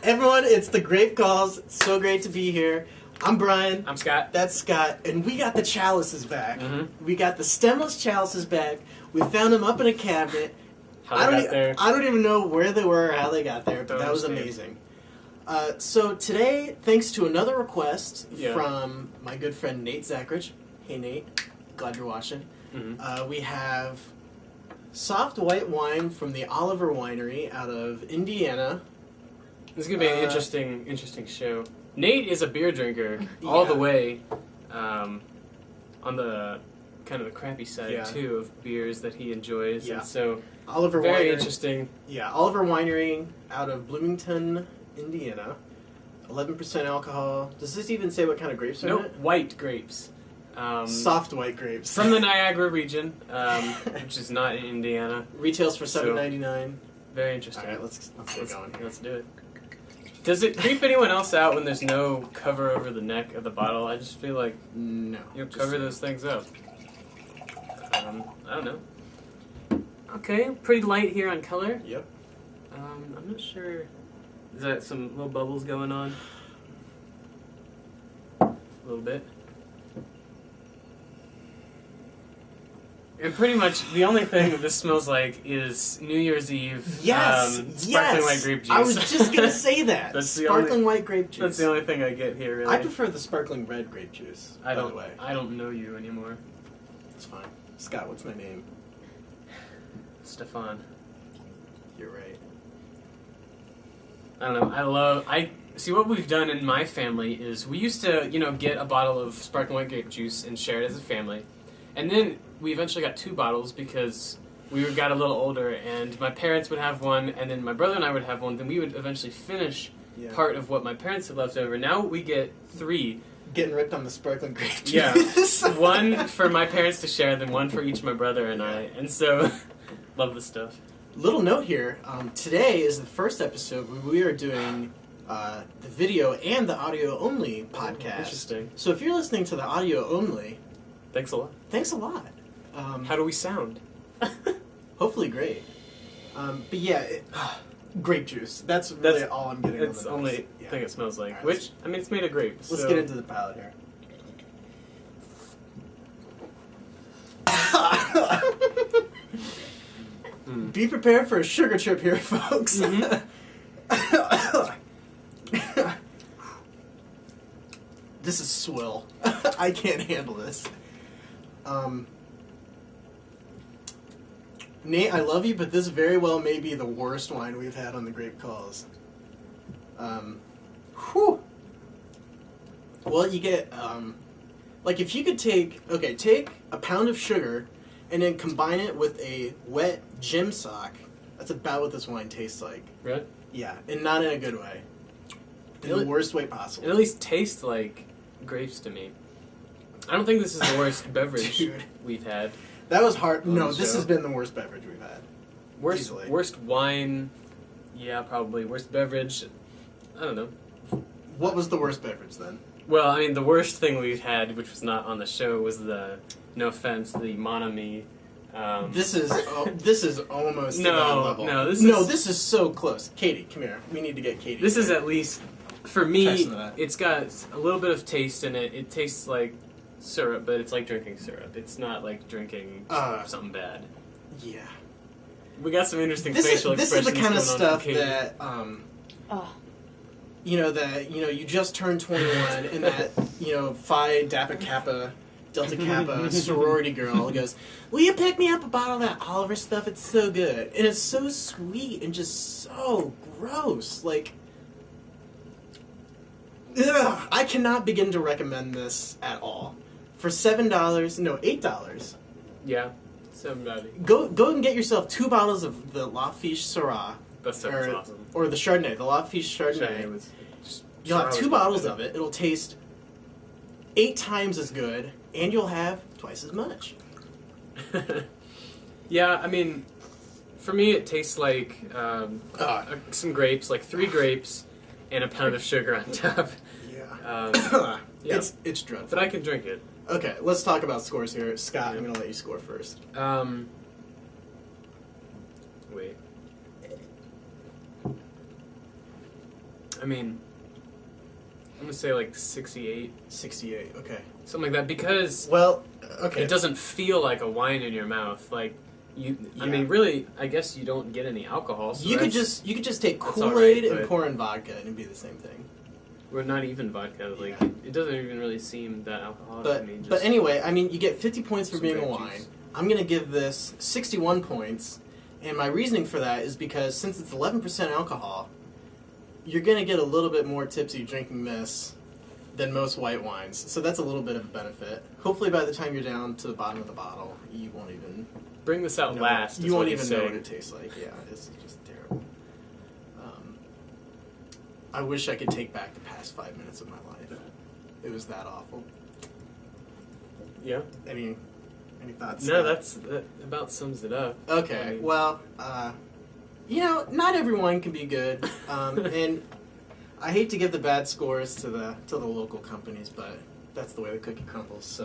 Everyone, it's the Grape Calls. It's so great to be here. I'm Brian. I'm Scott. That's Scott. And we got the chalices back. Mm-hmm. We got the stemless chalices back. We found them up in a cabinet. How they got there. I don't even know where they were or how they got there, but that was understand. amazing. So today, thanks to another request from my good friend Nate Zachrich. Hey Nate, glad you're watching. Mm-hmm. We have soft white wine from the Oliver Winery out of Indiana. This is gonna be an interesting show. Nate is a beer drinker all the way, on the kind of the crappy side too of beers that he enjoys. Yeah. And so Oliver very Winery. interesting. Yeah, Oliver Winery out of Bloomington, Indiana. 11% alcohol. Does this even say what kind of grapes are in Nope, it? white grapes. Soft white grapes. From the Niagara region, which is not in Indiana. Retails for $7.99. Very interesting. All right, let's get going here. Let's do it. Does it creep anyone else out when there's no cover over the neck of the bottle? I just feel like No. cover those things up. I don't know. Okay, pretty light here on color. Yep. I'm not sure. Is that some little bubbles going on? A little bit. And pretty much the only thing that this smells like is New Year's Eve. Yes, sparkling white grape juice. I was just gonna say that. That's the sparkling white grape juice. That's the only thing I get here. Really. I prefer the sparkling red grape juice. I By the way, don't know you anymore. it's fine. Scott, what's my name? Stefan. You're right. I don't know. I see what we've done in my family is we used to, get a bottle of sparkling white grape juice and share it as a family. And then we eventually got 2 bottles because we got a little older and my parents would have one and then my brother and I would have one. Then we would eventually finish part of what my parents had left over. Now we get 3. Getting ripped on the sparkling grape juice. Yeah. One for my parents to share, then one for each my brother and I. And so, love the stuff. Little note here. Today is the first episode where we are doing the video and the audio only podcast. Interesting. So if you're listening to the audio only, Thanks a lot. thanks a lot. How do we sound? Hopefully great. But yeah, grape juice. That's really all I'm getting. It's on the the only nose. thing it smells like. All right, Which, I mean, it's made of grape. Let's so get into the palate here. Be prepared for a sugar trip here, folks. Mm-hmm. This is swill. I can't handle this. Nate, I love you, but this very well may be the worst wine we've had on the Grape Calls. Whew. Well, you get, like if you could take a pound of sugar and then combine it with a wet gym sock, that's about what this wine tastes like. Really? Yeah, and not in a good way. In the worst way possible. It at least tastes like grapes to me. I don't think this is the worst beverage Dude. we've had. That was hard. On No, the this show. has been the worst beverage we've had. Easily. Worst wine. Yeah, probably. Worst beverage. I don't know. What was the worst beverage then? Well, I mean, the worst thing we've had, which was not on the show, was the, no offense, the Mon Ami. This is almost to that level. This is so close. Katie, come here. We need to get Katie. This is at least, for me, Try some of that. it's got a little bit of taste in it. It tastes like syrup, but it's like drinking syrup. It's not like drinking something bad. Yeah. We got some interesting This facial is expressions the kind of going on stuff from Katie. that you just turned 21 and that Phi Dappa Kappa Delta Kappa sorority girl goes, "Will you pick me up a bottle of that Oliver stuff? It's so good." And it's so sweet and just so gross. Like, ugh, I cannot begin to recommend this at all. For $8. Yeah, somebody. Go and get yourself 2 bottles of the La Fiche Syrah. That stuff was awesome. Or the Chardonnay, the La Fiche Chardonnay. Was, You'll have 2 bottles of it. It'll taste 8 times as good, and you'll have twice as much. Yeah, I mean, for me it tastes like some grapes, like 3 grapes and a pound of sugar on top. Yeah. Yeah. It's dreadful. But I can drink it. Okay, let's talk about scores here. Scott, I'm going to let you score first. Wait. I mean, I'm gonna say like 68, 68. Okay. something like that, because Well, okay. it doesn't feel like a wine in your mouth. Like I Yeah. mean, really, I guess you don't get any alcohol. So You could that's- just take that's Kool-Aid alright, and but- pour in vodka and it'd be the same thing. We're not even vodka. Like Yeah. it doesn't even really seem that alcoholic But to me. but anyway, I mean, you get 50 points for some being a grape wine. juice. I'm gonna give this 61 points, and my reasoning for that is because since it's 11% alcohol, you're gonna get a little bit more tipsy drinking this than most white wines. So that's a little bit of a benefit. Hopefully, by the time you're down to the bottom of the bottle, you won't even Bring this out know, last. is You won't what even he's know saying. what it tastes like. Yeah, it's just terrible. I wish I could take back the past 5 minutes of my life. It was that awful. Yeah. Any thoughts? No, that about sums it up. Okay. I mean- Well, not everyone can be good, and I hate to give the bad scores to the local companies, but that's the way the cookie crumbles. So